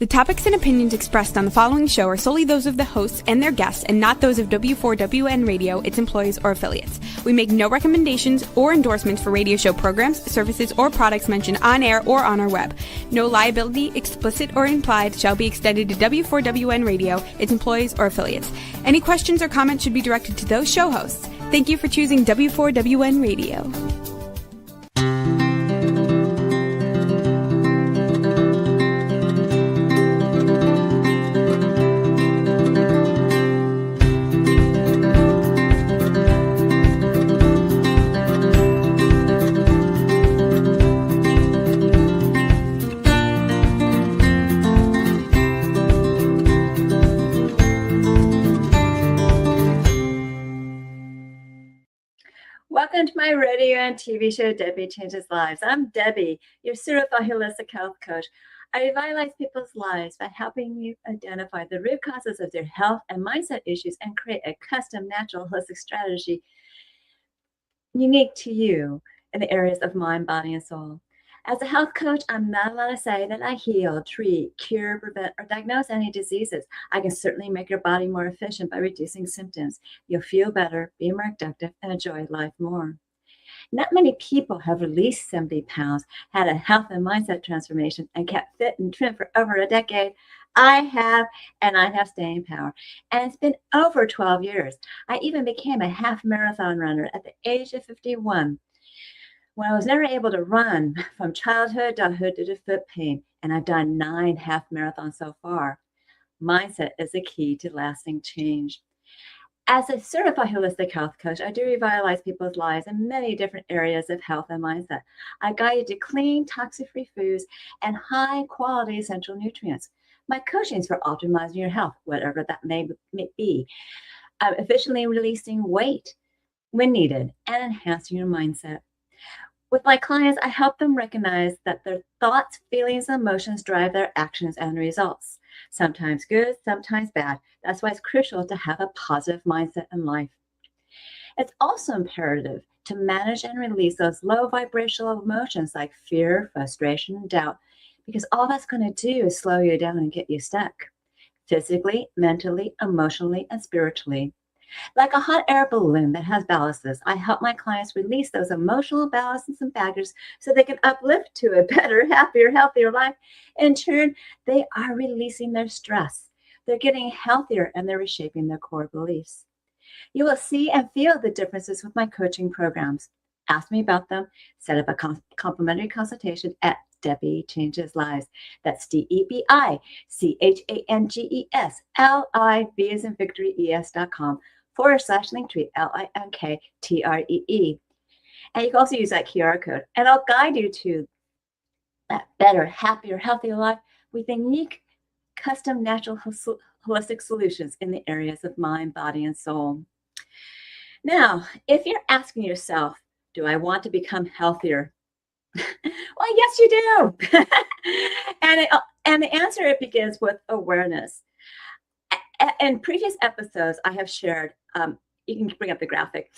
The topics and opinions expressed on the following show are solely those of the hosts and their guests and not those of W4WN Radio, its employees, or affiliates. We make no recommendations or endorsements for radio show programs, services, or products mentioned on air or on our web. No liability, explicit or implied, shall be extended to W4WN Radio, its employees, or affiliates. Any questions or comments should be directed to those show hosts. Thank you for choosing W4WN Radio. Welcome to my radio and TV show, Debi Changes Lives. I'm Debi, your certified holistic health coach. I revitalize people's lives by helping you identify the root causes of their health and mindset issues and create a custom, natural, holistic strategy unique to you in the areas of mind, body, and soul. As a health coach, I'm not allowed to say that I heal, treat, cure, prevent, or diagnose any diseases. I can certainly make your body more efficient by reducing symptoms. You'll feel better, be more productive, and enjoy life more. Not many people have released 70 pounds, had a health and mindset transformation, and kept fit and trim for over a decade. I have, and I have staying power. And it's been over 12 years. I even became a half marathon runner at the age of 51. When I was never able to run from childhood to adulthood due to foot pain, and I've done 9 half marathons so far. Mindset is the key to lasting change. As a certified holistic health coach, I do revitalize people's lives in many different areas of health and mindset. I guide you to clean, toxic-free foods and high-quality essential nutrients. My coaching is for optimizing your health, whatever that may be, efficiently releasing weight when needed, and enhancing your mindset. With my clients, I help them recognize that their thoughts, feelings, and emotions drive their actions and results. Sometimes good, sometimes bad. That's why it's crucial to have a positive mindset in life. It's also imperative to manage and release those low vibrational emotions like fear, frustration, and doubt, because all that's going to do is slow you down and get you stuck, physically, mentally, emotionally, and spiritually. Like a hot air balloon that has ballasts, I help my clients release those emotional ballasts and baggage so they can uplift to a better, happier, healthier life. In turn, they are releasing their stress. They're getting healthier and they're reshaping their core beliefs. You will see and feel the differences with my coaching programs. Ask me about them. Set up a complimentary consultation at Debi Changes Lives. That's DebiChangesLives.com as in Victory ES.com/linktree LINKTREE. And you can also use that QR code. And I'll guide you to that better, happier, healthier life with unique, custom, natural, holistic solutions in the areas of mind, body, and soul. Now, if you're asking yourself, do I want to become healthier? Well, yes, you do. and the answer, it begins with awareness. In previous episodes, I have shared, you can bring up the graphic.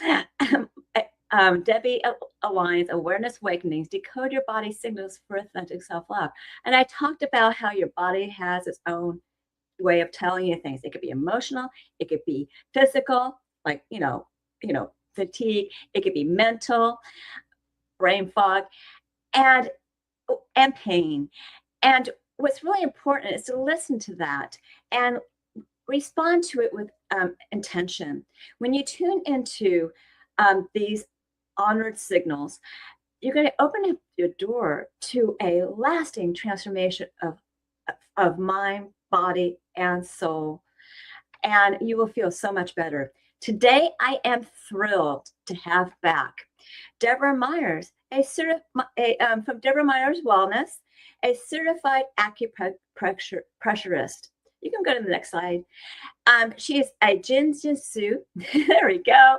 Debi aligns awareness awakenings, decode your body signals for authentic self-love. And I talked about how your body has its own way of telling you things. It could be emotional, it could be physical, like, fatigue. It could be mental, brain fog, and pain. And what's really important is to listen to that and respond to it with intention. When you tune into these honored signals, you're going to open up your door to a lasting transformation of mind, body, and soul. And you will feel so much better. Today, I am thrilled to have back Deborah Myers, from Deborah Myers Wellness, a certified acupressurist. You can go to the next slide. She is a Jinjitsu, there we go,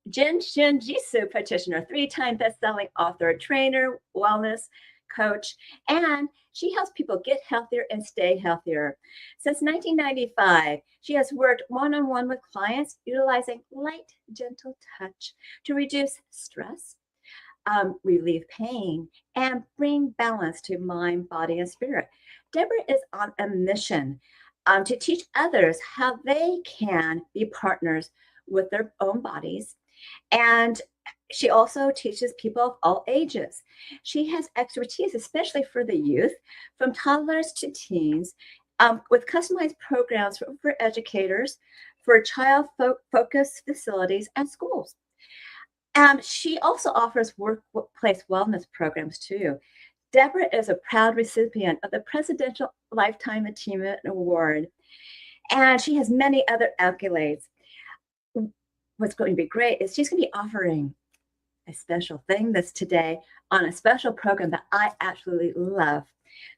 Jinjitsu practitioner, 3-time best-selling author, trainer, wellness coach, and she helps people get healthier and stay healthier. Since 1995, she has worked one-on-one with clients utilizing light, gentle touch to reduce stress, relieve pain, and bring balance to mind, body, and spirit. Deborah is on a mission to teach others how they can be partners with their own bodies. And she also teaches people of all ages. She has expertise, especially for the youth, from toddlers to teens, with customized programs for educators, for child-focused facilities and schools. She also offers workplace wellness programs too. Deborah is a proud recipient of the Presidential Lifetime Achievement Award, and she has many other accolades. What's going to be great is she's going to be offering a special thing this today on a special program that I absolutely love.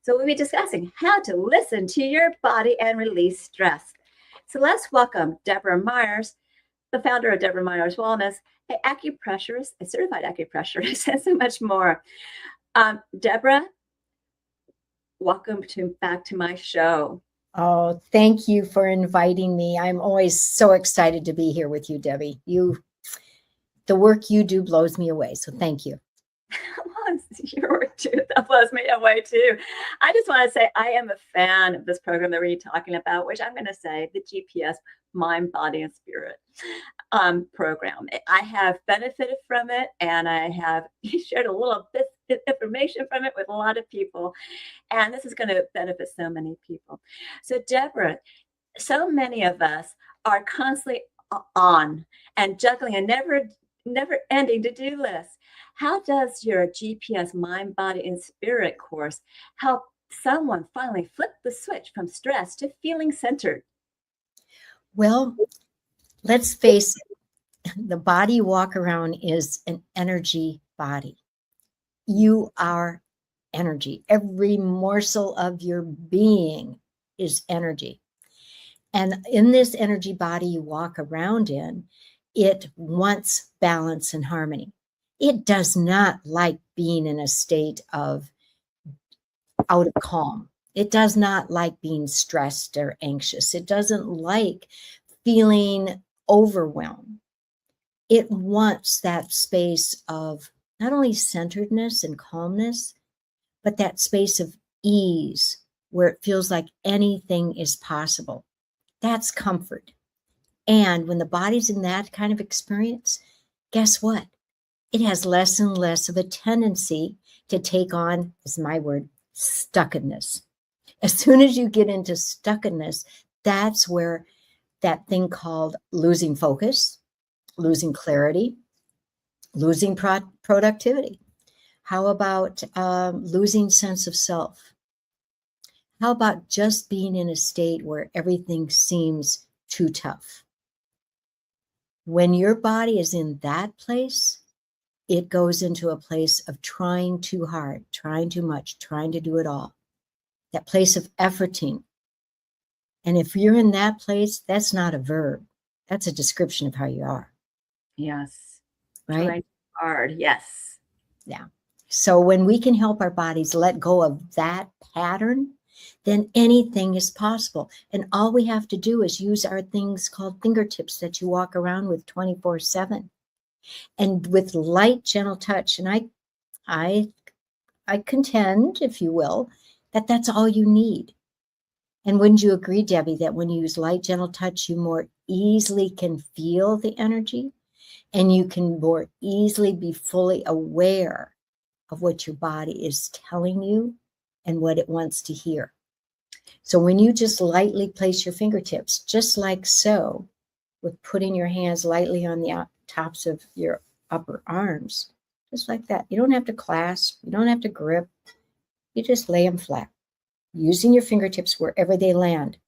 So we'll be discussing how to listen to your body and release stress. So let's welcome Deborah Myers, the founder of Deborah Myers Wellness, an acupressurist, a certified acupressurist, and so much more. Deborah, welcome back to my show. Oh, thank you for inviting me. I'm always so excited to be here with you, Debbie. The work you do blows me away. So thank you. Well, your work too. That blows me away too. I just want to say I am a fan of this program that we're talking about, which I'm going to say the GPS Mind, Body, and Spirit program. I have benefited from it, and I have shared a little bit of information from it with a lot of people. And this is going to benefit so many people. So, Deborah, so many of us are constantly on and juggling a never-ending to-do list. How does your GPS Mind, Body, and Spirit course help someone finally flip the switch from stress to feeling centered? Well, let's face it, the body you walk around is an energy body. You are energy. Every morsel of your being is energy. And in this energy body you walk around in, it wants balance and harmony. It does not like being in a state of out of calm. It does not like being stressed or anxious. It doesn't like feeling overwhelmed. It wants that space of not only centeredness and calmness, but that space of ease where it feels like anything is possible. That's comfort. And when the body's in that kind of experience, guess what? It has less and less of a tendency to take on, is my word, stuckedness. As soon as you get into stuckedness, that's where that thing called losing focus, losing clarity, losing productivity. How about losing sense of self? How about just being in a state where everything seems too tough? When your body is in that place, it goes into a place of trying too hard, trying too much, trying to do it all. That place of efforting. And if you're in that place, that's not a verb. That's a description of how you are. Yes. Right? Trying hard. Yes. Yeah. So when we can help our bodies let go of that pattern, then anything is possible. And all we have to do is use our things called fingertips that you walk around with 24/7. And with light, gentle touch. And I contend, if you will, that that's all you need. And wouldn't you agree, Debbie, that when you use light, gentle touch, you more easily can feel the energy and you can more easily be fully aware of what your body is telling you and what it wants to hear. So when you just lightly place your fingertips, just like so, with putting your hands lightly on the tops of your upper arms, just like that. You don't have to clasp, you don't have to grip, you just lay them flat, using your fingertips wherever they land,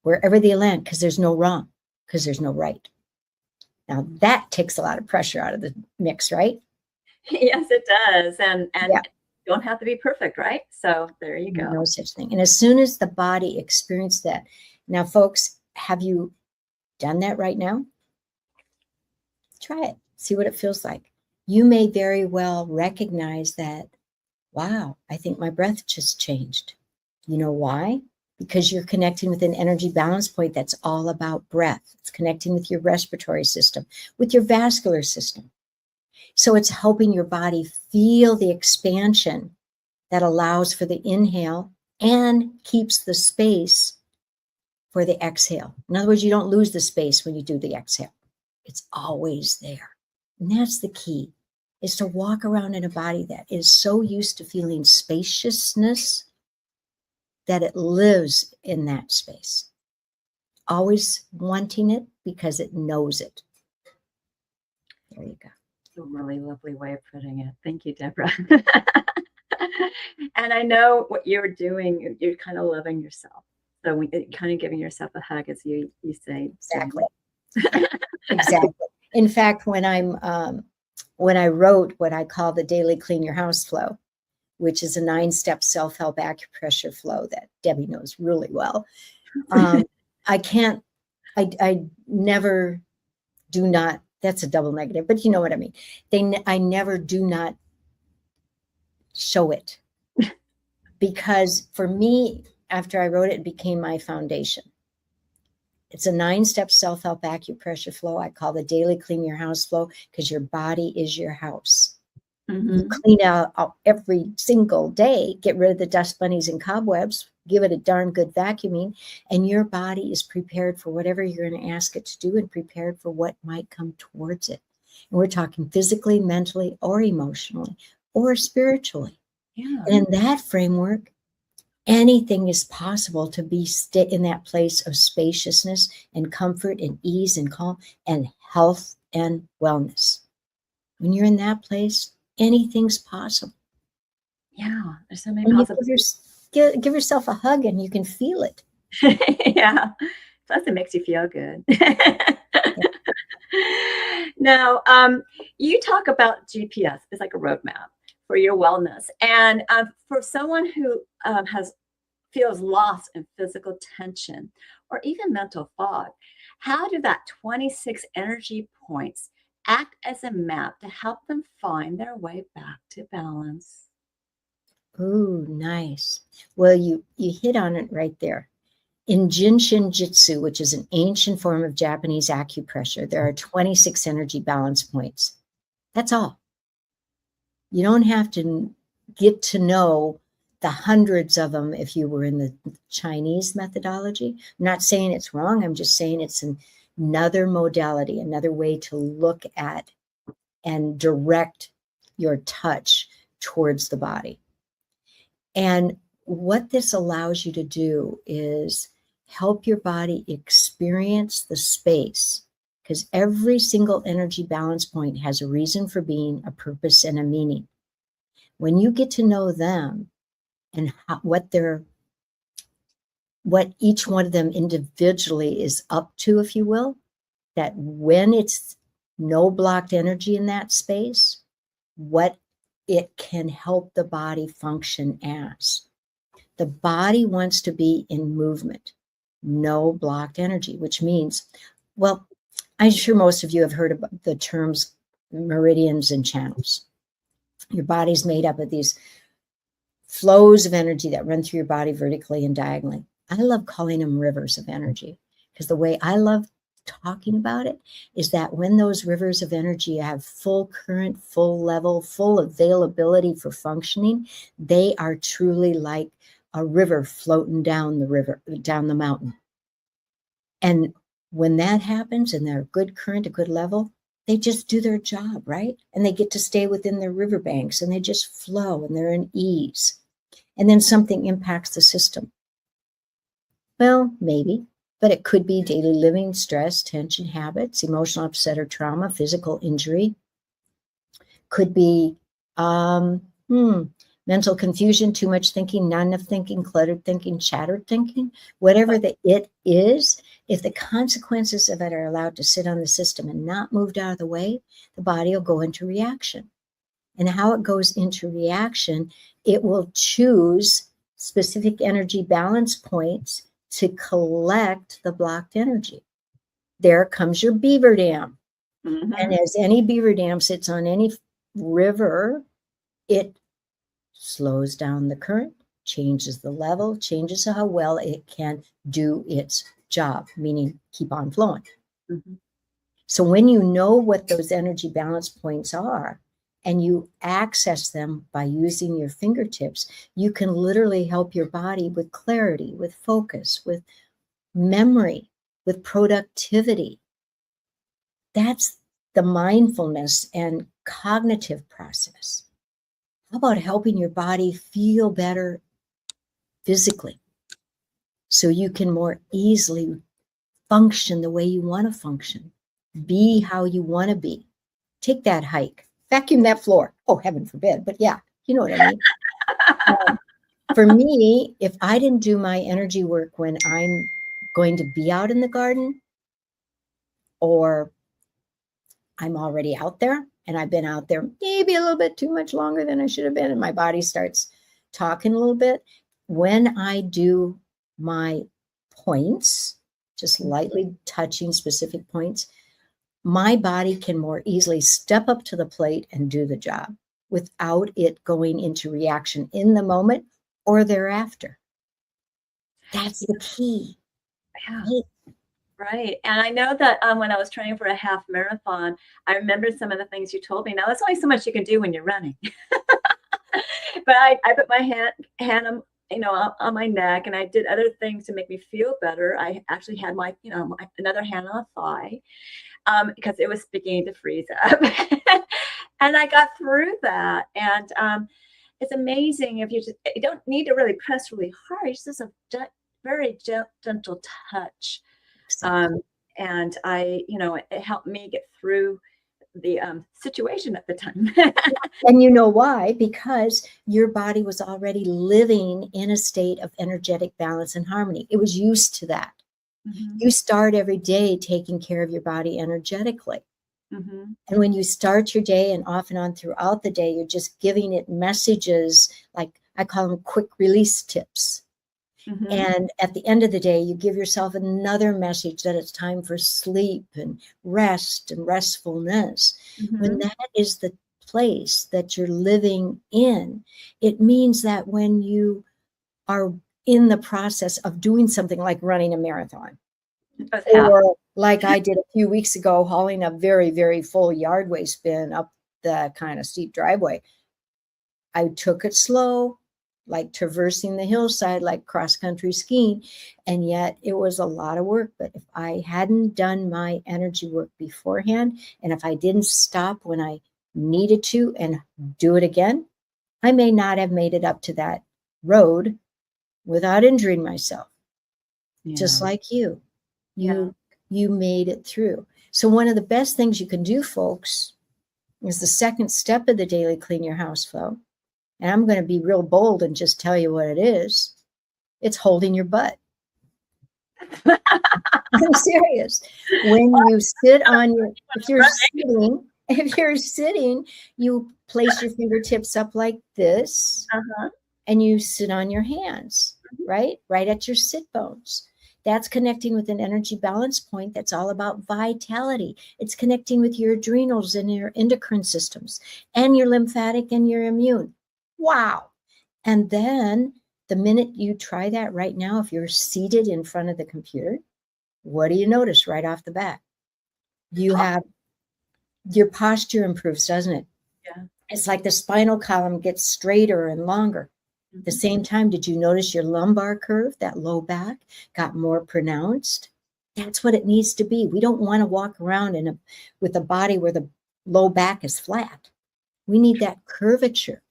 because there's no wrong, because there's no right. Now that takes a lot of pressure out of the mix, right? Yes, it does. And Yeah. You don't have to be perfect, right? So there you go. No such thing. And as soon as the body experiences that, now folks, have you done that right now? Try it. See what it feels like. You may very well recognize that, wow, I think my breath just changed. You know why? Because you're connecting with an energy balance point that's all about breath. It's connecting with your respiratory system, with your vascular system. So it's helping your body feel the expansion that allows for the inhale and keeps the space for the exhale. In other words, you don't lose the space when you do the exhale. It's always there. And that's the key, is to walk around in a body that is so used to feeling spaciousness that it lives in that space. Always wanting it because it knows it. There you go. A really lovely way of putting it. Thank you, Deborah. And I know what you're doing, you're kind of loving yourself. So kind of giving yourself a hug, as you say. Exactly. Exactly. In fact, when I wrote what I call the Daily Clean Your House flow, which is a 9-step self-help acupressure flow that Debbie knows really well, I never do not, that's a double negative, but you know what I mean. I never do not show it, because for me, after I wrote it, it became my foundation. It's a 9-step self-help acupressure flow. I call the Daily Clean Your House flow, because your body is your house. Mm-hmm. You clean out every single day, get rid of the dust bunnies and cobwebs, give it a darn good vacuuming, and your body is prepared for whatever you're going to ask it to do, and prepared for what might come towards it. And we're talking physically, mentally, or emotionally, or spiritually. Yeah. And in that framework, anything is possible to be in that place of spaciousness and comfort and ease and calm and health and wellness. When you're in that place, anything's possible. Yeah, there's so many And possibilities. give yourself a hug and you can feel it. Yeah. Plus, it makes you feel good. Now, you talk about GPS as like a roadmap for your wellness, and for someone who feels lost in physical tension or even mental fog, how do that 26 energy points act as a map to help them find their way back to balance? Ooh, nice. Well, you hit on it right there. In Jinshin Jitsu, which is an ancient form of Japanese acupressure, there are 26 energy balance points. That's all. You don't have to get to know the hundreds of them if you were in the Chinese methodology. I'm not saying it's wrong. I'm just saying it's another modality, another way to look at and direct your touch towards the body. And what this allows you to do is help your body experience the space, because every single energy balance point has a reason for being, a purpose, and a meaning. When you get to know them and what each one of them individually is up to, if you will, that when it's no blocked energy in that space, what it can help the body function as. The body wants to be in movement, no blocked energy, which means, well, I'm sure most of you have heard about the terms meridians and channels. Your body's made up of these flows of energy that run through your body vertically and diagonally. I love calling them rivers of energy, because the way I love talking about it is that when those rivers of energy have full current, full level, full availability for functioning, they are truly like a river floating down the mountain. And when that happens and they're a good current, a good level, they just do their job, right? And they get to stay within their riverbanks and they just flow and they're in ease. And then something impacts the system. Well, maybe, but it could be daily living, stress, tension, habits, emotional upset or trauma, physical injury. Could be mental confusion, too much thinking, not enough thinking, cluttered thinking, shattered thinking, whatever it is. If the consequences of it are allowed to sit on the system and not moved out of the way, the body will go into reaction. And how it goes into reaction, it will choose specific energy balance points to collect the blocked energy. There comes your beaver dam. Mm-hmm. And as any beaver dam sits on any river, it slows down the current, changes the level, changes how well it can do its job, meaning keep on flowing. Mm-hmm. So when you know what those energy balance points are, and you access them by using your fingertips, you can literally help your body with clarity, with focus, with memory, with productivity. That's the mindfulness and cognitive process. How about helping your body feel better physically so you can more easily function the way you want to function, be how you want to be? Take that hike, vacuum that floor. Oh, heaven forbid. But yeah, you know what I mean. For me, if I didn't do my energy work when I'm going to be out in the garden, or I'm already out there and I've been out there maybe a little bit too much longer than I should have been, and my body starts talking a little bit, when I do my points, just lightly touching specific points, my body can more easily step up to the plate and do the job without it going into reaction in the moment or thereafter. That's the key. Yeah. Right. And I know that when I was training for a half marathon, I remember some of the things you told me. Now, there's only so much you can do when you're running. But I put my hand on, on my neck, and I did other things to make me feel better. I actually had my another hand on a thigh because it was beginning to freeze up. And I got through that. And it's amazing if you don't need to really press really hard. It's just a very gentle touch. And it helped me get through the situation at the time. And you know why? Because your body was already living in a state of energetic balance and harmony. It was used to that. Mm-hmm. You start every day taking care of your body energetically. Mm-hmm. And when you start your day and off and on throughout the day, you're just giving it messages, like I call them quick release tips. Mm-hmm. And at the end of the day, you give yourself another message that it's time for sleep and rest and restfulness. Mm-hmm. When that is the place that you're living in, it means that when you are in the process of doing something like running a marathon, or like I did a few weeks ago, hauling a very, very full yardway spin up the kind of steep driveway, I took it slow, like traversing the hillside, like cross-country skiing. And yet it was a lot of work. But if I hadn't done my energy work beforehand, and if I didn't stop when I needed to and do it again, I may not have made it up to that road without injuring myself. Yeah. Just like you. You made it through. So one of the best things you can do, folks, is the second step of the daily clean your house flow. And I'm going to be real bold and just tell you what it is. It's holding your butt. I'm serious. When you sit on your, if you're sitting, you place your fingertips up like this, and you sit on your hands, right at your sit bones. That's connecting with an energy balance point that's all about vitality. It's connecting with your adrenals and your endocrine systems and your lymphatic and your immune. Wow. And then the minute you try that right now, if you're seated in front of the computer, what do you notice right off the bat? You have your posture improves, doesn't it? Yeah. It's like the spinal column gets straighter and longer. At the same time, did you notice your lumbar curve, that low back, got more pronounced? That's what it needs to be. We don't want to walk around with a body where the low back is flat. We need that curvature.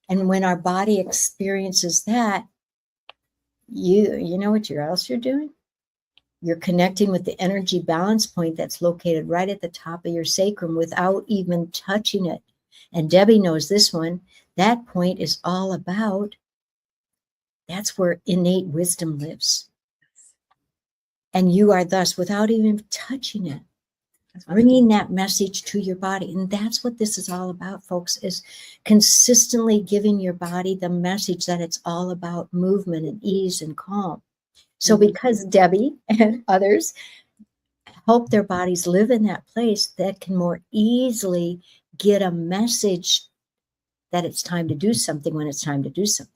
And when our body experiences that, you know what else you're doing? You're connecting with the energy balance point that's located right at the top of your sacrum without even touching it. And Debbie knows this one. That point is all about, that's where innate wisdom lives. And you are thus, without even touching it, bringing that message to your body. And that's what this is all about, folks, is consistently giving your body the message that it's all about movement and ease and calm. So because Debbie and others help their bodies live in that place, that can more easily get a message that it's time to do something when it's time to do something,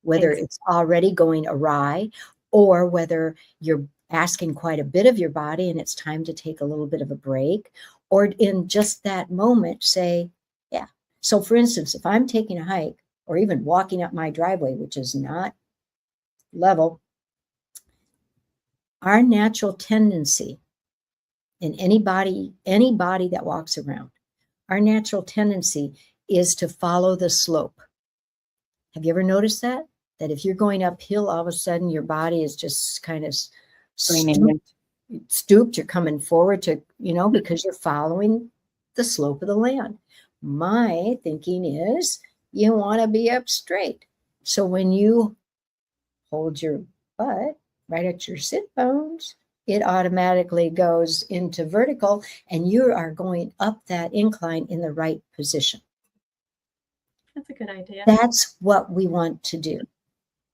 whether it's already going awry or whether you're asking quite a bit of your body and it's time to take a little bit of a break, or in just that moment say, yeah, So for instance, if I'm taking a hike or even walking up my driveway, which is not level, our natural tendency in anybody that walks around, our natural tendency is to follow the slope. Have you ever noticed that? That if you're going uphill, all of a sudden your body is just kind of stooped, you're coming forward to, because you're following the slope of the land. My thinking is you want to be up straight. So when you hold your butt right at your sit bones, it automatically goes into vertical and you are going up that incline in the right position. That's a good idea. That's what we want to do.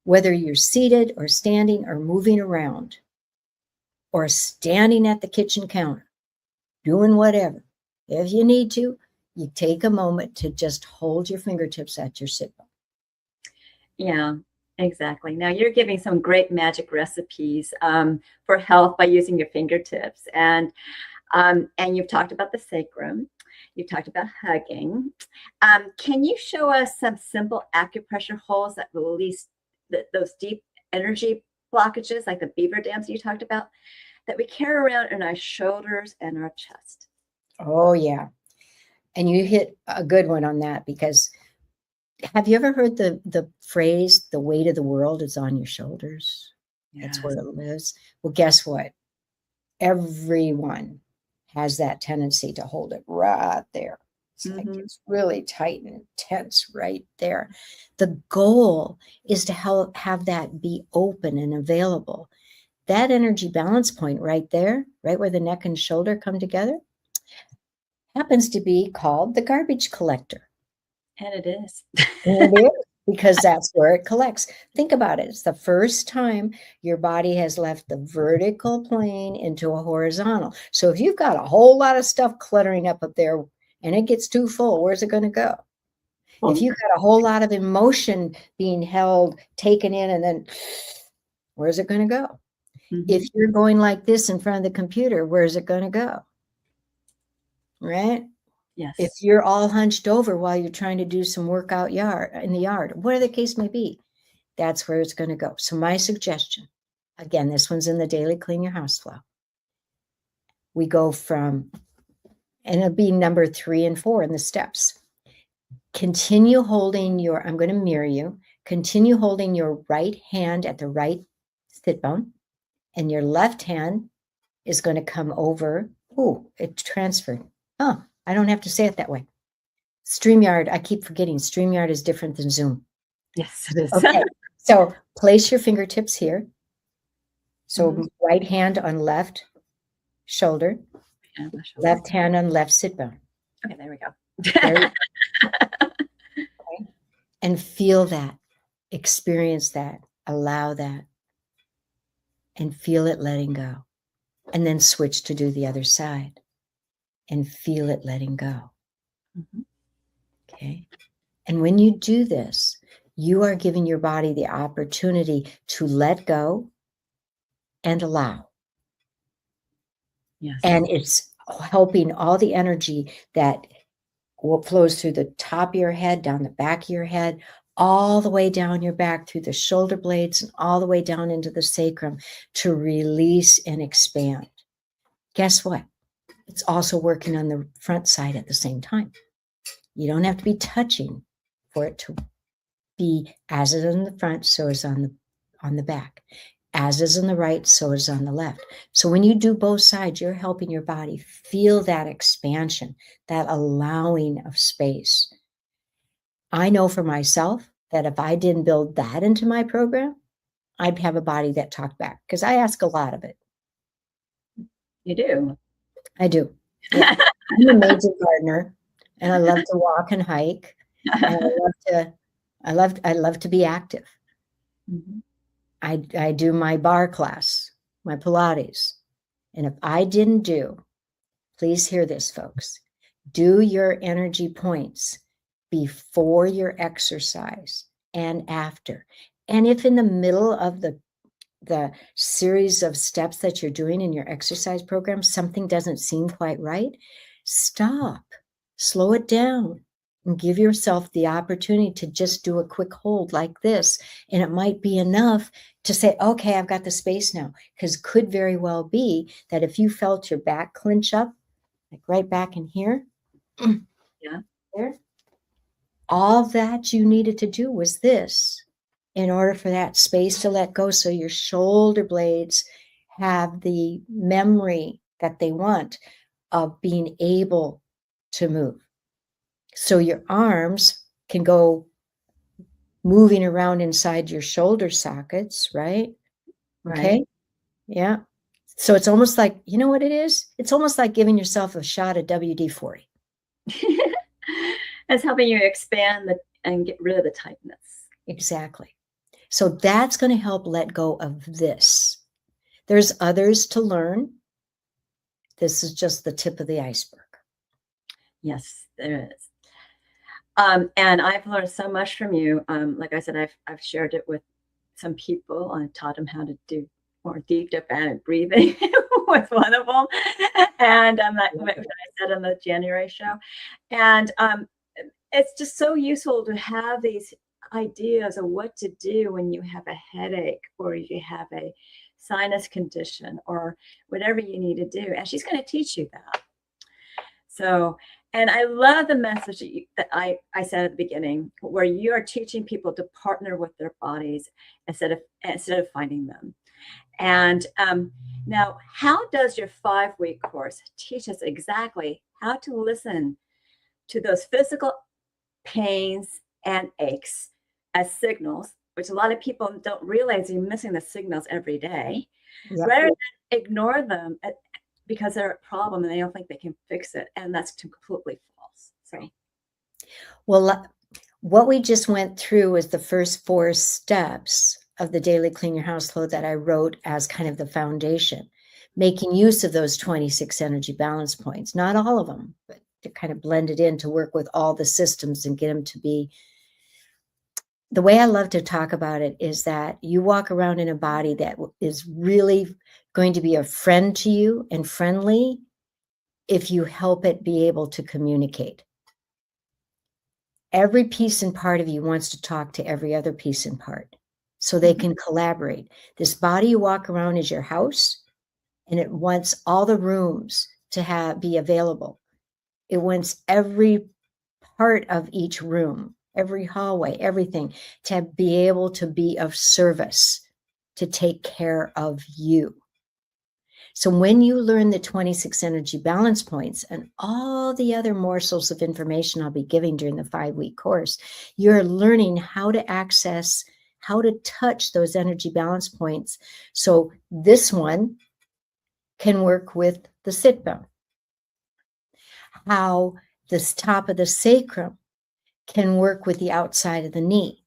Whether you're seated or standing or moving around or standing at the kitchen counter, doing whatever, if you need to, you take a moment to just hold your fingertips at your sit bone. Yeah, exactly. Now you're giving some great magic recipes for health by using your fingertips. And you've talked about the sacrum. You've talked about hugging. Can you show us some simple acupressure holds that release those deep energy blockages, like the beaver dams you talked about, that we carry around in our shoulders and our chest? Oh, yeah. And you hit a good one on that, because have you ever heard the phrase, the weight of the world is on your shoulders? Yes. That's where it lives. Well, guess what? Everyone has that tendency to hold it right there. It's like it's really tight and tense right there. The goal is to have that be open and available. That energy balance point right there, right where the neck and shoulder come together, happens to be called the garbage collector. And it is. And it is, because that's where it collects. Think about it. It's the first time your body has left the vertical plane into a horizontal. So if you've got a whole lot of stuff cluttering up there and it gets too full, where's it going to go? If you've got a whole lot of emotion being held, taken in, and then where's it going to go? If you're going like this in front of the computer, where's it going to go? Right? Yes. If you're all hunched over while you're trying to do some work out in the yard, whatever the case may be, that's where it's going to go. So my suggestion, again, this one's in the daily clean your house flow. We go from, and it'll be number 3 and 4 in the steps. Continue holding I'm going to mirror you. Continue holding your right hand at the right sit bone, and your left hand is going to come over. Ooh, it transferred. Oh, I don't have to say it that way. StreamYard, I keep forgetting, StreamYard is different than Zoom. Yes, it is. Okay, so place your fingertips here. So right hand on left shoulder, left hand on left sit bone. Okay, there we go. Okay. And feel that, experience that, allow that, and feel it letting go. And then switch to do the other side and feel it letting go. Okay. And when you do this, you are giving your body the opportunity to let go and allow. Yes. And it's helping all the energy that flows through the top of your head, down the back of your head, all the way down your back through the shoulder blades and all the way down into the sacrum to release and expand. Guess what? It's also working on the front side at the same time. You don't have to be touching for it to be as is on the front, so is on the back. As is on the right, so is on the left. So when you do both sides, you're helping your body feel that expansion, that allowing of space. I know for myself that if I didn't build that into my program, I'd have a body that talked back, because I ask a lot of it. You do? I do. Yeah. I'm an amazing gardener, and I love to walk and hike. And I love to be active. I do my bar class, my Pilates. And if I didn't please hear this, folks, do your energy points before your exercise and after. And if in the middle of the series of steps that you're doing in your exercise program, something doesn't seem quite right, stop, slow it down, and give yourself the opportunity to just do a quick hold like this. And it might be enough to say, okay, I've got the space now. Because could very well be that if you felt your back clench up, like right back in here, Yeah. there, all that you needed to do was this in order for that space to let go. So your shoulder blades have the memory that they want of being able to move. So your arms can go moving around inside your shoulder sockets, right? Right. Okay. Yeah. So it's almost like, you know what it is? It's almost like giving yourself a shot of WD-40. It's helping you expand and get rid of the tightness. Exactly. So that's going to help let go of this. There's others to learn. This is just the tip of the iceberg. Yes, there is. And I've learned so much from you. Like I said, I've shared it with some people. I taught them how to do more deep diaphragmatic breathing with one of them. And like I said on the January show. And it's just so useful to have these ideas of what to do when you have a headache or you have a sinus condition or whatever you need to do. And she's going to teach you that. So, and I love the message that I said at the beginning, where you are teaching people to partner with their bodies instead of finding them. And now, how does your 5-week course teach us exactly how to listen to those physical pains and aches as signals, which a lot of people don't realize you're missing the signals every day, rather than ignore them because they're a problem and they don't think they can fix it. And that's completely false. So, well, what we just went through is the first 4 steps of the Daily Clean Your House Flow that I wrote as kind of the foundation, making use of those 26 energy balance points. Not all of them, but to kind of blend it in to work with all the systems and get them to be. The way I love to talk about it is that you walk around in a body that is really going to be a friend to you and friendly if you help it be able to communicate. Every piece and part of you wants to talk to every other piece and part so they can collaborate. This body you walk around is your house, and it wants all the rooms to be available. It wants every part of each room, every hallway, everything to be able to be of service, to take care of you. So when you learn the 26 energy balance points and all the other morsels of information I'll be giving during the 5-week course, you're learning how to access, how to touch those energy balance points. So this one can work with the sit bone. How this top of the sacrum can work with the outside of the knee.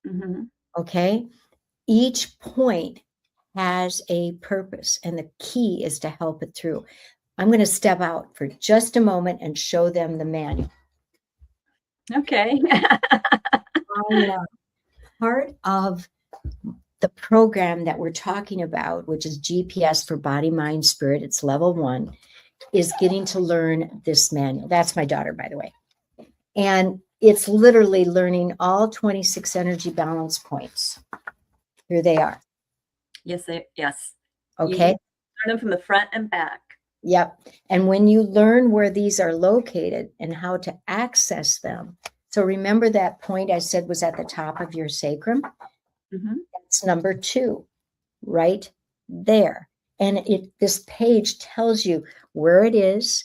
mm-hmm. Okay? Each point has a purpose, and the key is to help it through. I'm going to step out for just a moment and show them the manual. Okay. Part of the program that we're talking about, which is GPS for Body, Mind, Spirit, it's level 1, is getting to learn this manual. That's my daughter, by the way. And it's literally learning all 26 energy balance points. Here they are. Yes. Okay. You learn them from the front and back. Yep. And when you learn where these are located and how to access them. So remember that point I said was at the top of your sacrum? Mm-hmm. That's number 2, right there. And this page tells you where it is,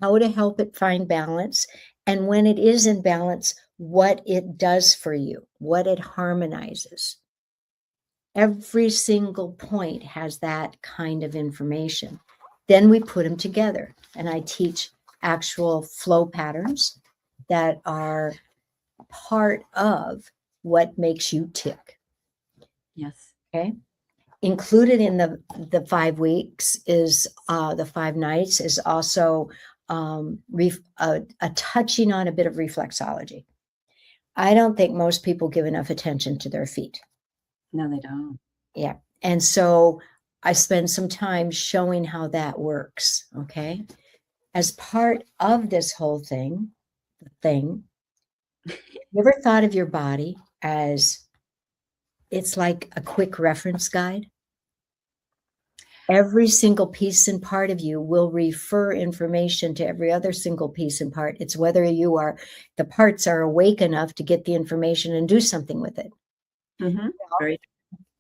how to help it find balance, and when it is in balance, what it does for you, what it harmonizes. Every single point has that kind of information. Then we put them together, and I teach actual flow patterns that are part of what makes you tick. Yes. Okay. Included in the 5 weeks is the 5 nights is also a touching on a bit of reflexology. I don't think most people give enough attention to their feet. No, they don't. Yeah. And so I spend some time showing how that works. Okay. As part of this whole thing, the thing. You ever thought of your body as it's like a quick reference guide? Every single piece and part of you will refer information to every other single piece and part. It's whether the parts are awake enough to get the information and do something with it. Mm-hmm. Very.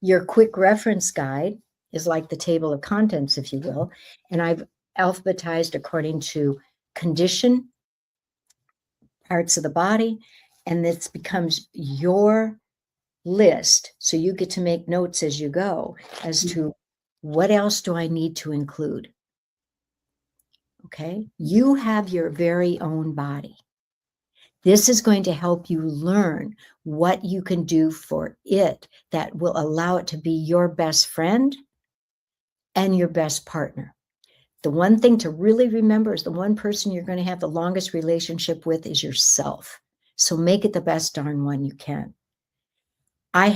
Your quick reference guide is like the table of contents, if you will. And I've alphabetized according to condition, parts of the body, and this becomes your list. So you get to make notes as you go as to what else do I need to include? Okay. You have your very own body. This is going to help you learn what you can do for it that will allow it to be your best friend and your best partner. The one thing to really remember is the one person you're going to have the longest relationship with is yourself. So make it the best darn one you can. I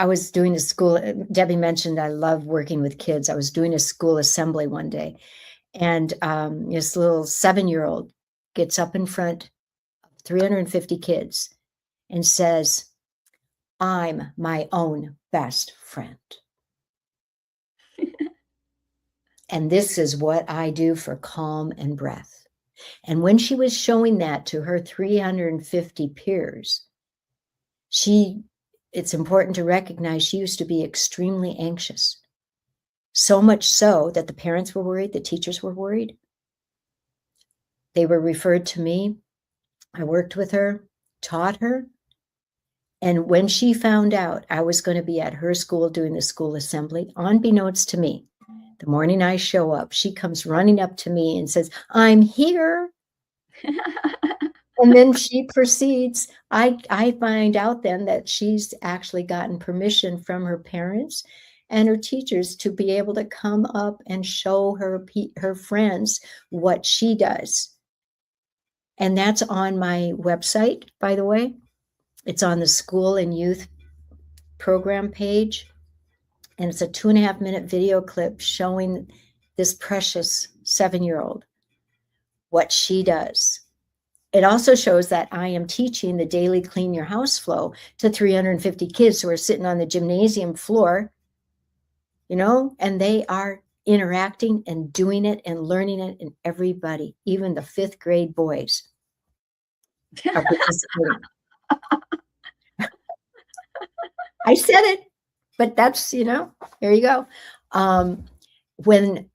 was doing a school, Debbie mentioned I love working with kids. I was doing a school assembly one day, and this little 7-year-old gets up in front of 350 kids and says, "I'm my own best friend." And this is what I do for calm and breath. And when she was showing that to her 350 peers, it's important to recognize she used to be extremely anxious. So much so that the parents were worried, the teachers were worried. They were referred to me. I worked with her, taught her. And when she found out I was going to be at her school doing the school assembly, unbeknownst to me, the morning I show up, she comes running up to me and says, "I'm here." And then she proceeds. I find out then that she's actually gotten permission from her parents and her teachers to be able to come up and show her friends what she does. And that's on my website, by the way. It's on the school and youth program page. And it's a 2.5-minute video clip showing this precious 7-year-old what she does. It also shows that I am teaching the daily clean your house flow to 350 kids who are sitting on the gymnasium floor, and they are interacting and doing it and learning it, and everybody, even the 5th grade boys, are participating. I said it, but that's, there you go. When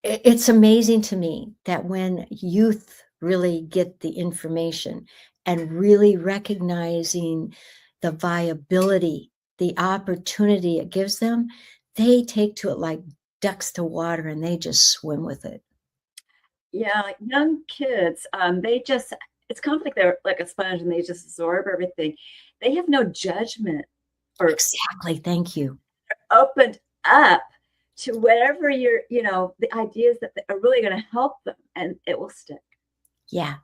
it's amazing to me that when youth really get the information and really recognizing the viability, the opportunity it gives them, they take to it like ducks to water and they just swim with it. Yeah, like young kids, it's kind of like they're like a sponge and they just absorb everything. They have no judgment or Exactly. Thank you. opened up to whatever the ideas that are really going to help them, and it will stick. Yeah.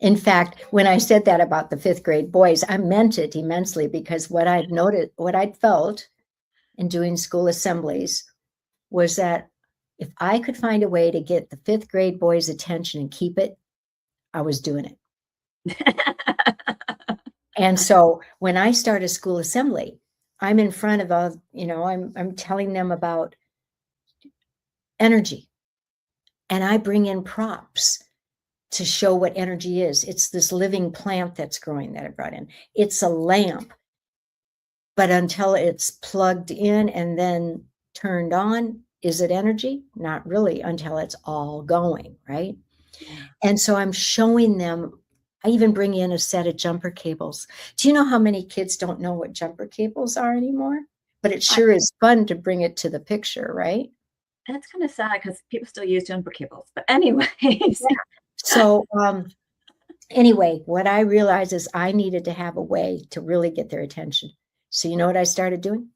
In fact, when I said that about the 5th grade boys, I meant it immensely, because what I'd felt in doing school assemblies was that if I could find a way to get the 5th grade boys' attention and keep it, I was doing it. And so when I start a school assembly, I'm in front of I'm telling them about energy, and I bring in props to show what energy is. It's this living plant that's growing that I brought in. It's a lamp, but until it's plugged in and then turned on, is it energy? Not really, until it's all going, right? Yeah. And so I'm showing them. I even bring in a set of jumper cables. Do you know how many kids don't know what jumper cables are anymore? But it sure is fun to bring it to the picture, right? And it's kind of sad because people still use jumper cables. But anyways. Yeah. So anyway, what I realized is I needed to have a way to really get their attention. So you know what I started doing?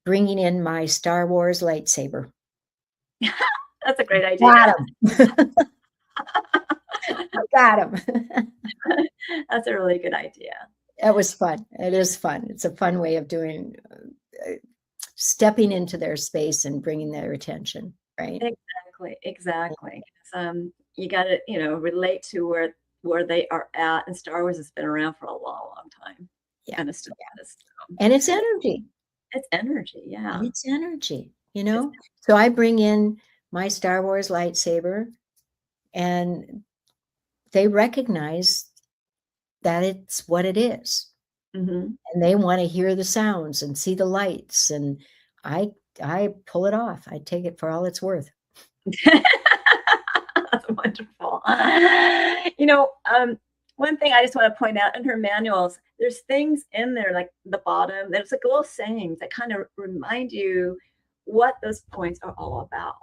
Bringing in my Star Wars lightsaber. That's a great idea. Got him. Got him. That's a really good idea. It was fun. It is fun. It's a fun way of doing, stepping into their space and bringing their attention, right? Exactly. you got to, relate to where they are at. And Star Wars has been around for a long, long time. Yeah. And it's still is. And it's energy. It's energy. Yeah. And it's energy, So I bring in my Star Wars lightsaber, and they recognize that it's what it is. Mm-hmm. And they want to hear the sounds and see the lights. And I pull it off. I take it for all it's worth. That's wonderful. One thing I just want to point out in her manuals, there's things in there like the bottom, there's like little sayings that kind of remind you what those points are all about.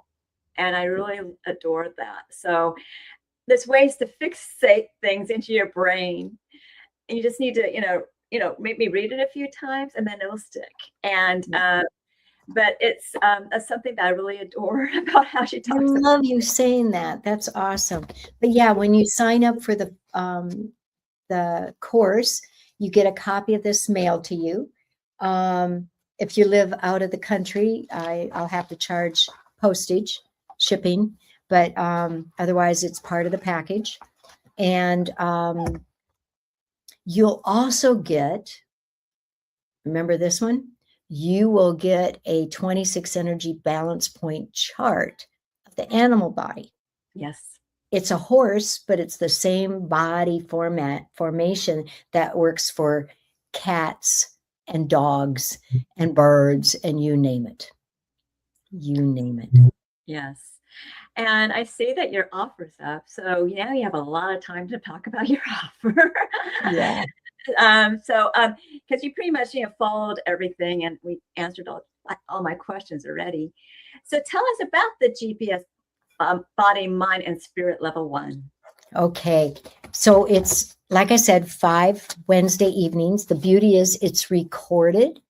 And I really adore that. So there's ways to fixate things into your brain. And you just need to, maybe read it a few times and then it'll stick. And but it's something that I really adore about how she talks. I love you saying that. That's awesome. But yeah, when you sign up for the course, you get a copy of this mailed to you. If you live out of the country, I'll have to charge postage, shipping, but otherwise it's part of the package. And you'll also get, remember this one? You will get a 26 energy balance point chart of the animal body. Yes. It's a horse, but it's the same body formation that works for cats and dogs and birds and you name it. You name it. Yes. And I see that your offer's up. So now you have a lot of time to talk about your offer. Yeah. Because you pretty much followed everything and we answered all my questions already. So tell us about the GPS body, mind, and spirit level 1. Okay. So it's, like I said, 5 Wednesday evenings. The beauty is it's recorded.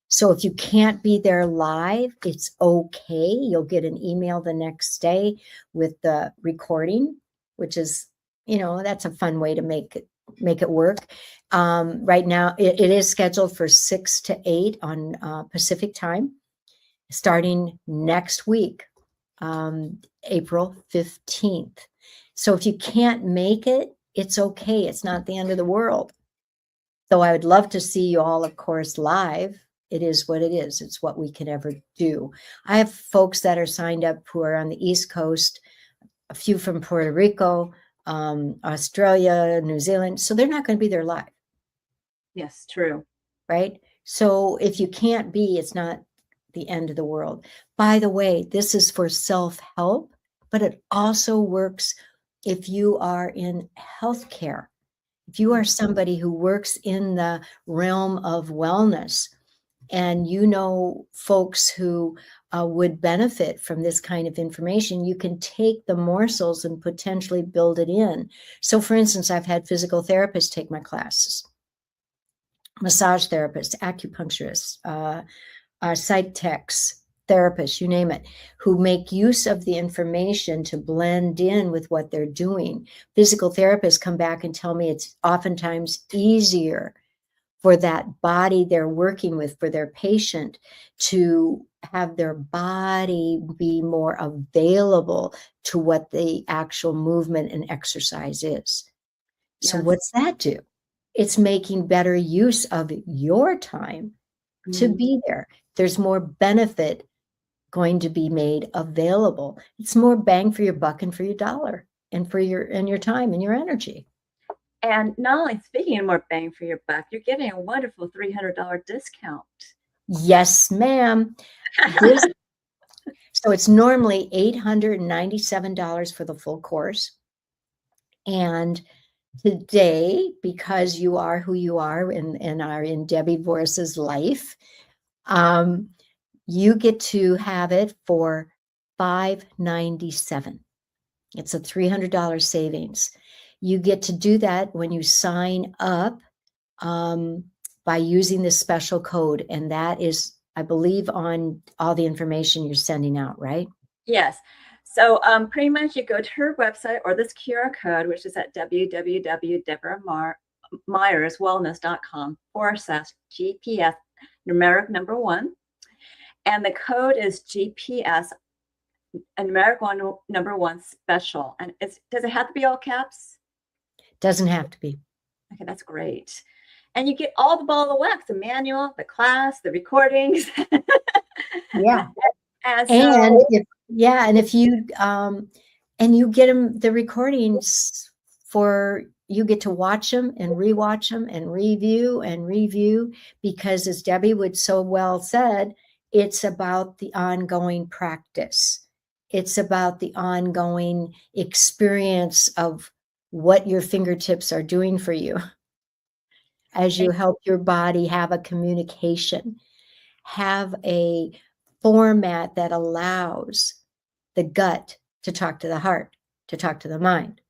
So if you can't be there live, it's okay. You'll get an email the next day with the recording, which is, that's a fun way to make it work. Right now, it is scheduled for 6 to 8 on Pacific time, starting next week, April 15th. So if you can't make it, it's okay. It's not the end of the world. Though I would love to see you all, of course, live. It is what it is. It's what we can ever do. I have folks that are signed up who are on the East Coast, a few from Puerto Rico, Australia, New Zealand. So they're not going to be there live. Yes, true. Right? So if you can't be, it's not the end of the world. By the way, this is for self-help, but it also works if you are in healthcare. If you are somebody who works in the realm of wellness and folks who would benefit from this kind of information, you can take the morsels and potentially build it in. So for instance, I've had physical therapists take my classes, massage therapists, acupuncturists, psych techs, therapists, you name it, who make use of the information to blend in with what they're doing. Physical therapists come back and tell me it's oftentimes easier for that body they're working with, for their patient, to have their body be more available to what the actual movement and exercise is. Yes. So what's that do? It's making better use of your time to be there. There's more benefit going to be made available. It's more bang for your buck and for your dollar and for your time and your energy. And not only speaking of more bang for your buck, you're getting a wonderful $300 discount. Yes, ma'am. So it's normally $897 for the full course. And today, because you are who you are and are in Debi Boris's life, you get to have it for $597. It's a $300 savings. You get to do that when you sign up by using this special code. And that is, I believe, on all the information you're sending out, right? Yes. So pretty much you go to her website or this QR code, which is at www.deborahmyerswellness.com/GPS numeric number 1. And the code is GPS numerical #1 special. And does it have to be all caps? Doesn't have to be. Okay, that's great. And you get all the ball of wax, the manual, the class, the recordings. Yeah. And if you and you get them the recordings you get to watch them and rewatch them and review, because as Debbie would so well said, it's about the ongoing practice. It's about the ongoing experience of what your fingertips are doing for you as you help your body have a communication, have a format that allows the gut to talk to the heart, to talk to the mind,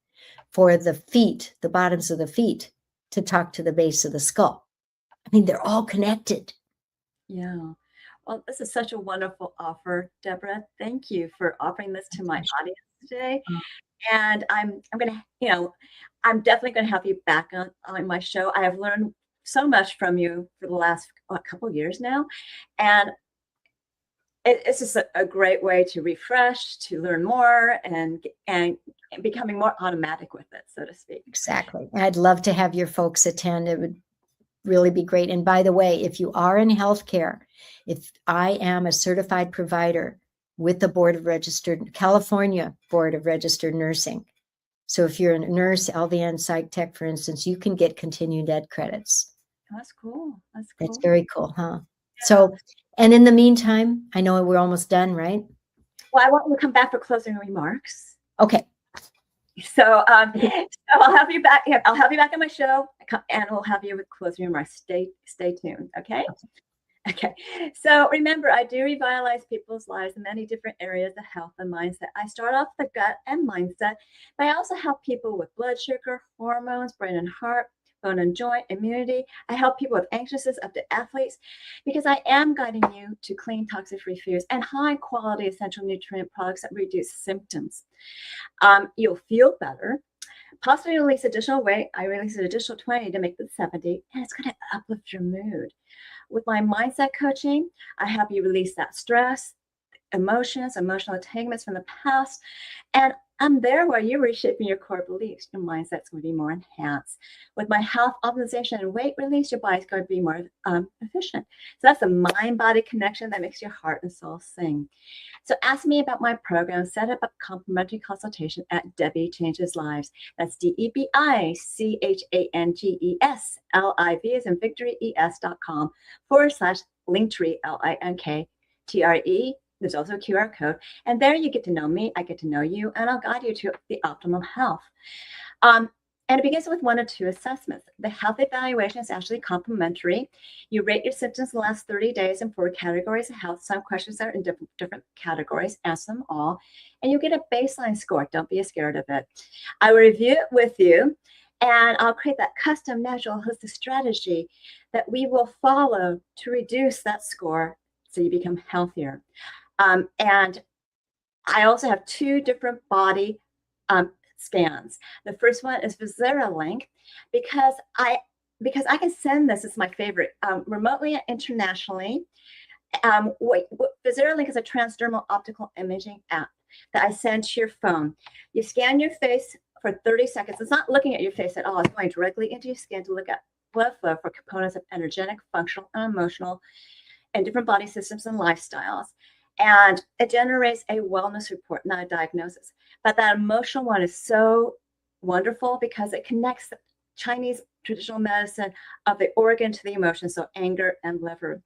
for the feet, the bottoms of the feet, to talk to the base of the skull. I mean, they're all connected. Yeah. Well, this is such a wonderful offer, Deborah. Thank you for offering this to my audience today. And I'm going to, I'm definitely going to have you back on my show. I have learned so much from you for the last couple of years now. And it's just a great way to refresh, to learn more, and becoming more automatic with it, so to speak. Exactly. I'd love to have your folks attend. It would really be great. And by the way, if you are in healthcare, if I am a certified provider with the California Board of Registered Nursing. So if you're a nurse, LVN, psych tech, for instance, you can get continued ed credits. That's cool. That's very cool, huh? Yeah. So, and in the meantime, I know we're almost done, right? Well, I want you to come back for closing remarks. Okay. So, I'll have you back. Yeah, I'll have you back on my show, and we'll have you with closing remarks. Stay tuned. Okay. Okay. So remember, I do revitalize people's lives in many different areas of health and mindset. I start off the gut and mindset, but I also help people with blood sugar, hormones, brain and heart, bone and joint, immunity. I help people with anxiousness up to athletes, because I am guiding you to clean, toxic-free foods and high quality essential nutrient products that reduce symptoms. You'll feel better, possibly release additional weight. I release an additional 20 to make the 70, and it's going to uplift your mood. With my mindset coaching, I help you release that stress, emotions, emotional entanglements from the past. And I'm there while you're reshaping your core beliefs. Your mindset's going to be more enhanced. With my health optimization and weight release, your body's going to be more efficient. So that's a mind-body connection that makes your heart and soul sing. So ask me about my program. Set up a complimentary consultation at Debi Changes Lives. That's DEBICHANGESLIV as in victory ES.com/Linktree LINKTRE. There's also a QR code. And there you get to know me, I get to know you, and I'll guide you to the optimum health. And it begins with 1 or 2 assessments. The health evaluation is actually complimentary. You rate your symptoms in the last 30 days in 4 categories of health. Some questions are in different categories. Answer them all. And you get a baseline score. Don't be scared of it. I will review it with you, and I'll create that custom, natural, holistic strategy that we will follow to reduce that score so you become healthier. And I also have 2 different body scans. The first one is ViseraLink, because I can send this. It's my favorite, remotely and internationally. ViseraLink is a transdermal optical imaging app that I send to your phone. You scan your face for 30 seconds. It's not looking at your face at all. It's going directly into your skin to look at blood flow for components of energetic, functional, and emotional, and different body systems and lifestyles. And it generates a wellness report, not a diagnosis. But that emotional one is so wonderful because it connects the Chinese traditional medicine of the organ to the emotion, so anger and liver.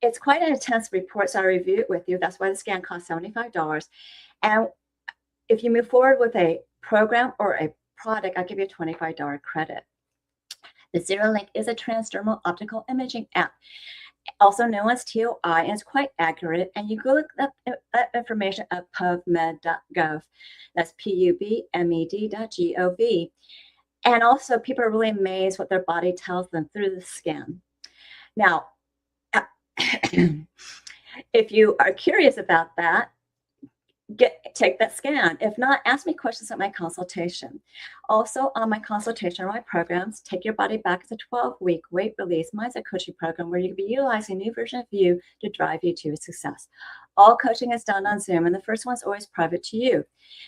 It's quite an intense report, so I review it with you. That's why the scan costs $75. And if you move forward with a program or a product, I'll give you a $25 credit. The ViseraLink is a transdermal optical imaging app, also known as TOI, and it's quite accurate. And you go look up that information at pubmed.gov. That's PUBMED.gov. And also, people are really amazed what their body tells them through the scan. Now, if you are curious about that, take that scan. If not, ask me questions at my consultation. Also, on my consultation or my programs, Take Your Body Back is a 12-week weight release mindset coaching program where you can be utilizing a new version of you to drive you to success. All coaching is done on Zoom, and the first one's always private to you.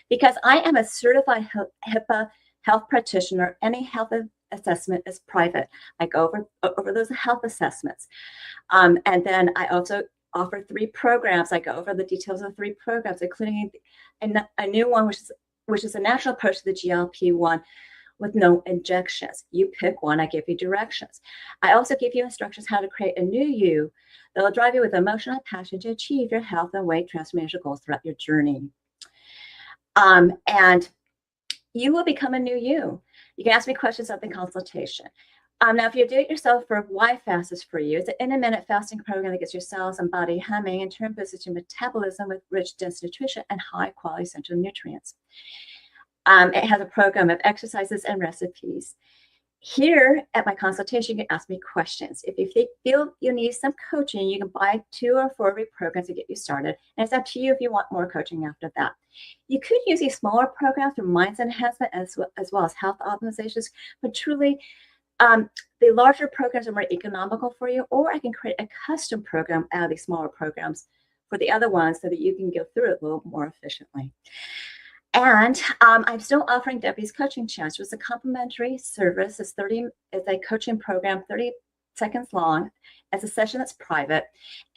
Because I am a certified HIPAA health practitioner, any health assessment is private. I go over those health assessments. And then I also offer 3 programs. I go over the details of 3 programs, including a new one, which is a natural approach to the GLP-1 with no injections. You pick one, I give you directions. I also give you instructions how to create a new you that will drive you with emotional passion to achieve your health and weight transformation goals throughout your journey. And you will become a new you. You can ask me questions at the consultation. Now, if you do it yourself, for why fast is for you, it's an intermittent fasting program that gets your cells and body humming and turn boosts your metabolism with rich, dense nutrition and high-quality essential nutrients. It has a program of exercises and recipes. Here at my consultation, you can ask me questions. If you feel you need some coaching, you can buy 2 or 4 week programs to get you started. And it's up to you if you want more coaching after that. You could use these smaller programs for mindset enhancement as well as health optimizations, but truly, the larger programs are more economical for you, or I can create a custom program out of these smaller programs for the other ones so that you can go through it a little more efficiently. And I'm still offering Debi's Coaching Challenge, which is a complimentary service. It's a coaching program, 30 seconds long. It's a session that's private,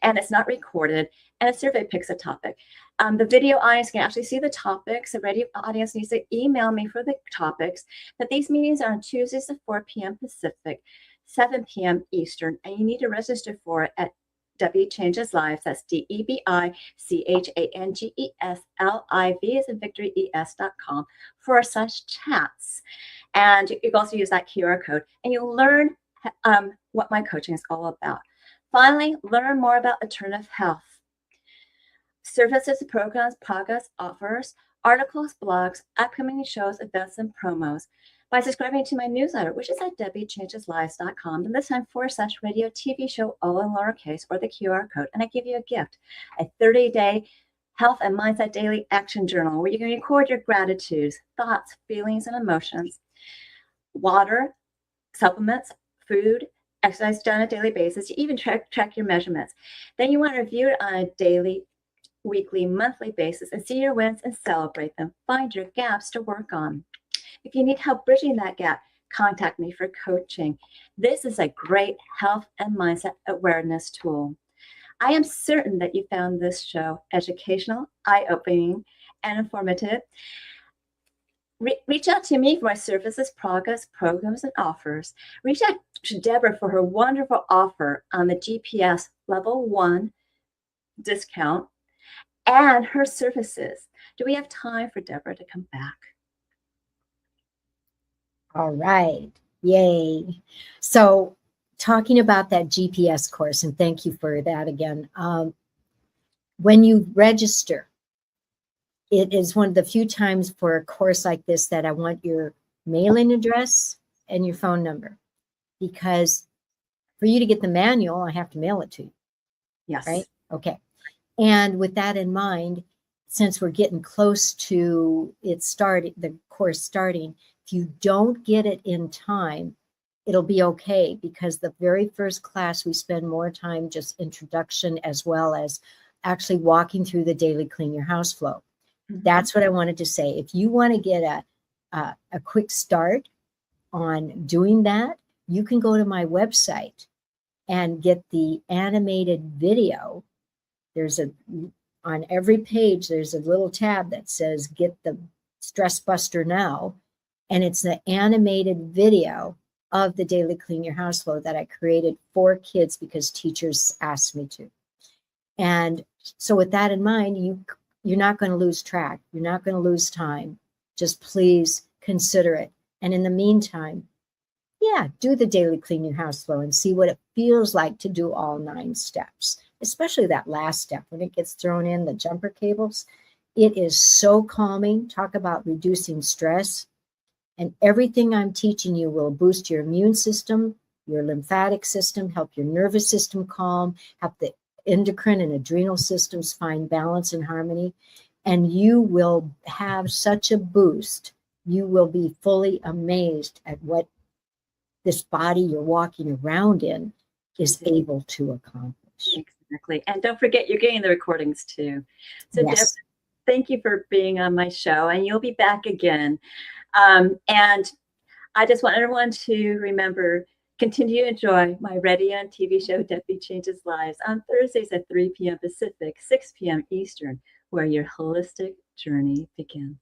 and it's not recorded, and a survey picks a topic. The video audience can actually see the topics. The radio audience needs to email me for the topics. But these meetings are on Tuesdays at 4 p.m. Pacific, 7 p.m. Eastern, and you need to register for it at Debi Changes Lives. That's DebiChangesLive as in Victory ES.com/chats. And you can also use that QR code, and you'll learn what my coaching is all about. Finally, learn more about alternative health. Services, programs, podcasts, offers, articles, blogs, upcoming shows, events, and promos by subscribing to my newsletter, which is at DebiChangesLives.com. And this time /radio TV show, all in lowercase, or the QR code. And I give you a gift, a 30-day health and mindset daily action journal where you can record your gratitudes, thoughts, feelings, and emotions, water, supplements, food, exercise done on a daily basis. You even track your measurements. Then you want to review it on a daily, weekly, monthly basis and see your wins and celebrate them. Find your gaps to work on. If you need help bridging that gap, contact me for coaching. This is a great health and mindset awareness tool. I am certain that you found this show educational, eye-opening, and informative. Reach out to me for my services, programs, and offers. Reach out to Deborah for her wonderful offer on the GPS Level 1 discount and her services. Do we have time for Deborah to come back? All right. Yay. So talking about that GPS course, and thank you for that again. When you register, it is one of the few times for a course like this that I want your mailing address and your phone number, because for you to get the manual, I have to mail it to you. Yes. Right? Okay. And with that in mind, since we're getting close to it starting, the course starting, if you don't get it in time, it'll be okay, because the very first class we spend more time just introduction as well as actually walking through the daily clean your house flow. Mm-hmm. That's what I wanted to say. If you want to get a quick start on doing that, you can go to my website and get the animated video. On every page, there's a little tab that says get the Stress Buster now. And it's the animated video of the daily clean your house flow that I created for kids because teachers asked me to. And so with that in mind, you're not going to lose track. You're not going to lose time. Just please consider it. And in the meantime, do the daily clean your house flow and see what it feels like to do all 9 steps, especially that last step when it gets thrown in, the jumper cables. It is so calming. Talk about reducing stress. And everything I'm teaching you will boost your immune system, your lymphatic system, help your nervous system calm, help the endocrine and adrenal systems find balance and harmony. and you will have such a boost. You will be fully amazed at what this body you're walking around in is able to accomplish. Exactly. And don't forget, you're getting the recordings too. So Yes. Deborah, thank you for being on my show, and you'll be back again. And I just want everyone to remember, continue to enjoy my radio and TV show, Debi Changes Lives, on Thursdays at 3 p.m. Pacific, 6 p.m. Eastern, where your holistic journey begins.